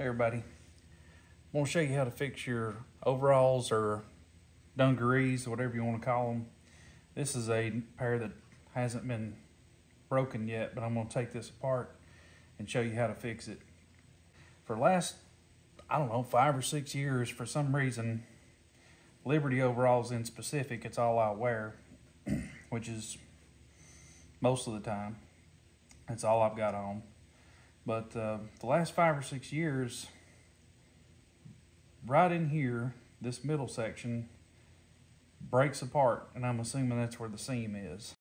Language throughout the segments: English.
Hey everybody, I'm going to show you how to fix your overalls or dungarees, whatever you want to call them. This is a pair that hasn't been broken yet, but I'm going to take this apart and show you how to fix it. For the last, 5 or 6 years, for some reason, Liberty overalls in specific, it's all I wear, which is most of the time. That's all I've got on. But the last 5 or 6 years, right in here, this middle section breaks apart, and I'm assuming that's where the seam is.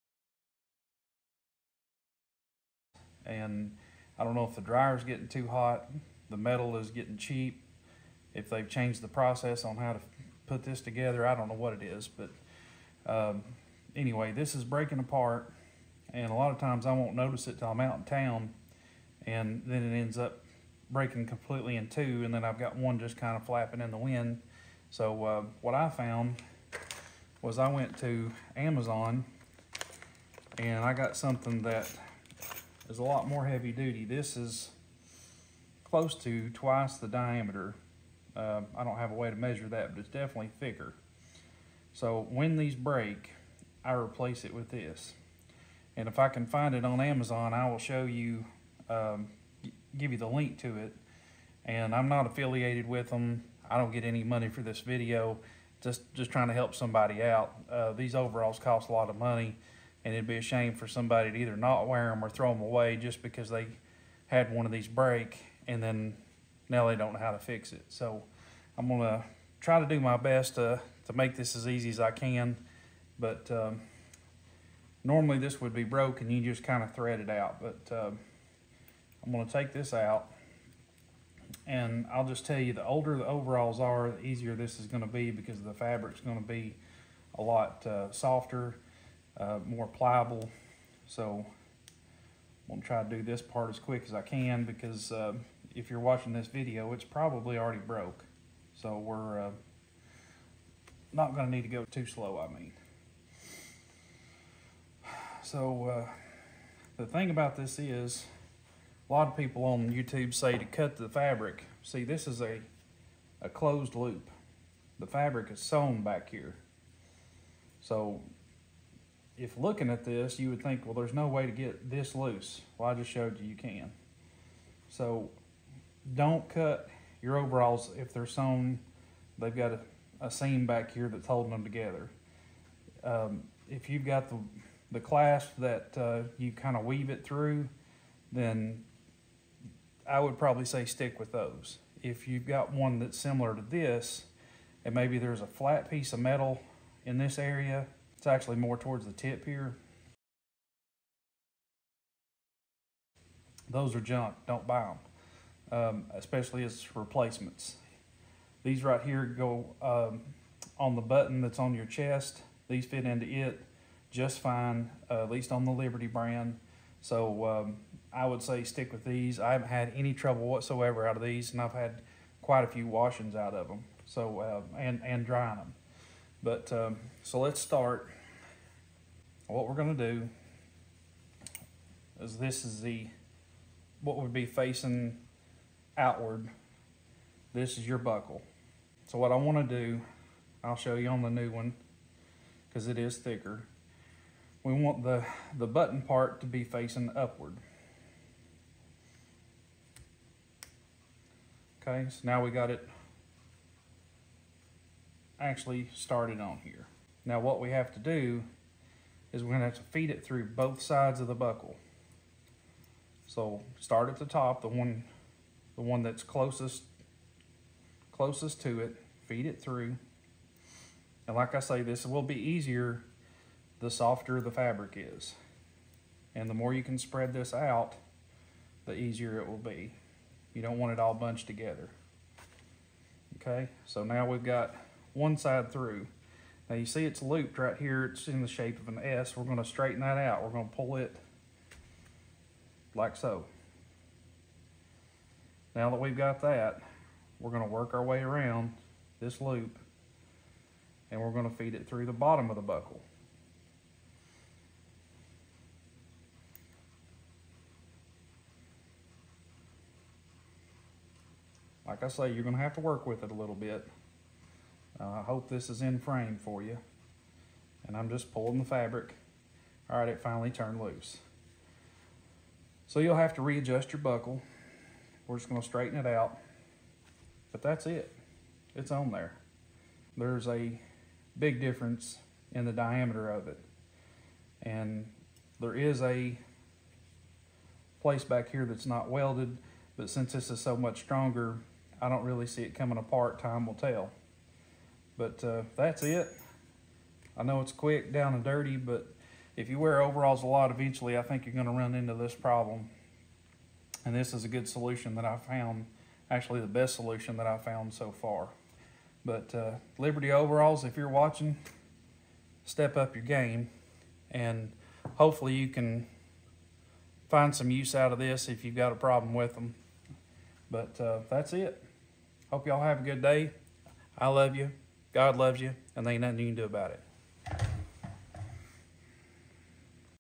And I don't know if the dryer's getting too hot, the metal is getting cheap, if they've changed the process on how to put this together, I don't know what it is. But anyway, this is breaking apart, and a lot of times I won't notice it till I'm out in town, and then it ends up breaking completely in two, and then I've got one just kind of flapping in the wind. So what I found was I went to Amazon and I got something that is a lot more heavy duty. This is close to twice the diameter. I don't have a way to measure that, but it's definitely thicker. So when these break, I replace it with this. And if I can find it on Amazon, I will show you, give you the link to it. And I'm not affiliated with them. I don't get any money for this video. Just trying to help somebody out. These overalls cost a lot of money, and it'd be a shame for somebody to either not wear them or throw them away just because they had one of these break and then now they don't know how to fix it. So I'm gonna try to do my best to make this as easy as I can, but normally this would be broke and you just kind of thread it out. But I'm gonna take this out, and I'll just tell you, the older the overalls are, the easier this is gonna be, because the fabric's gonna be a lot softer, more pliable. So I'm gonna try to do this part as quick as I can, because if you're watching this video, it's probably already broke. So we're not gonna need to go too slow, I mean. So the thing about this is, a lot of people on YouTube say to cut the fabric. See, this is a closed loop. The fabric is sewn back here. So if looking at this, you would think, well, there's no way to get this loose. Well, I just showed you can. So don't cut your overalls if they're sewn. They've got a seam back here that's holding them together. If you've got the clasp that you kind of weave it through, then I would probably say stick with those. If you've got one that's similar to this, and maybe there's a flat piece of metal in this area, it's actually more towards the tip here, those are junk, don't buy them, especially as replacements. These right here go on the button that's on your chest. These fit into it just fine, at least on the Liberty brand. So I would say stick with these. I haven't had any trouble whatsoever out of these, and I've had quite a few washings out of them. So and drying them. But so let's start. What we're going to do is, this is what would be facing outward. This is your buckle. So what I want to do, I'll show you on the new one, because it is thicker. We want the button part to be facing upward. Okay, so now we got it actually started on here. Now what we have to do is we're gonna have to feed it through both sides of the buckle. So start at the top, the one that's closest to it, feed it through. And like I say, this will be easier the softer the fabric is. And the more you can spread this out, the easier it will be. You don't want it all bunched together. Okay, so now we've got one side through. Now you see it's looped right here, it's in the shape of an S. We're gonna straighten that out. We're gonna pull it like so. Now that we've got that, we're gonna work our way around this loop, and we're gonna feed it through the bottom of the buckle. like I say, you're gonna have to work with it a little bit. I hope this is in frame for you. And I'm just pulling the fabric. All right, it finally turned loose. So you'll have to readjust your buckle. We're just gonna straighten it out. But that's it. It's on there. There's a big difference in the diameter of it. And there is a place back here that's not welded, but since this is so much stronger, I don't really see it coming apart. Time will tell. But that's it. I know it's quick, down and dirty, but if you wear overalls a lot, eventually I think you're gonna run into this problem. And this is a good solution that I found, actually the best solution that I found so far. But Liberty overalls, if you're watching, step up your game, and hopefully you can find some use out of this if you've got a problem with them. But that's it. Hope y'all have a good day. I love you. God loves you, and there ain't nothing you can do about it.